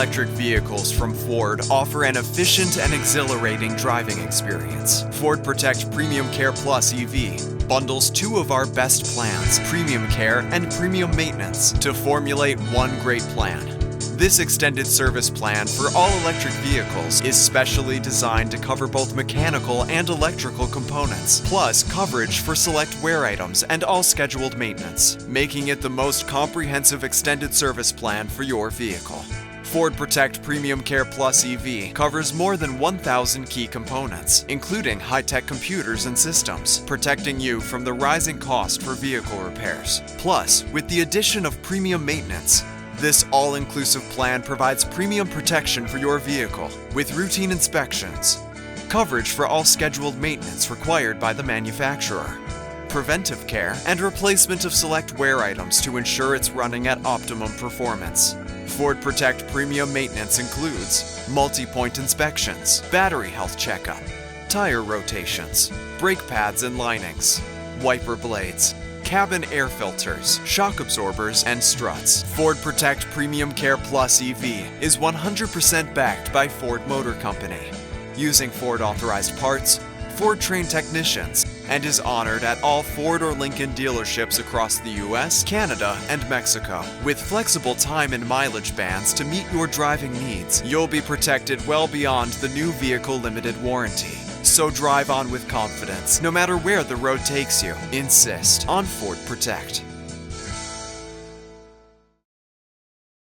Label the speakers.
Speaker 1: electric vehicles from Ford offer an efficient and exhilarating driving experience. Ford Protect PremiumCARE Plus EV bundles two of our best plans, PremiumCARE and Premium Maintenance, to formulate one great plan. This extended service plan for all electric vehicles is specially designed to cover both mechanical and electrical components, plus coverage for select wear items and all scheduled maintenance, making it the most comprehensive extended service plan for your vehicle. Ford Protect PremiumCARE Plus EV covers more than 1,000 key components, including high-tech computers and systems, protecting you from the rising cost for vehicle repairs. Plus, with the addition of Premium Maintenance, this all-inclusive plan provides premium protection for your vehicle with routine inspections, coverage for all scheduled maintenance required by the manufacturer, preventive care, and replacement of select wear items to ensure it's running at optimum performance. Ford Protect Premium Maintenance includes multi-point inspections, battery health checkup, tire rotations, brake pads and linings, wiper blades, cabin air filters, shock absorbers, and struts. Ford Protect PremiumCARE Plus EV is 100% backed by Ford Motor Company, using Ford-authorized parts, Ford-trained technicians, and is honored at all Ford or Lincoln dealerships across the US, Canada, and Mexico. With flexible time and mileage bands to meet your driving needs, you'll be protected well beyond the new vehicle limited warranty. So drive on with confidence, no matter where the road takes you. Insist on Ford Protect.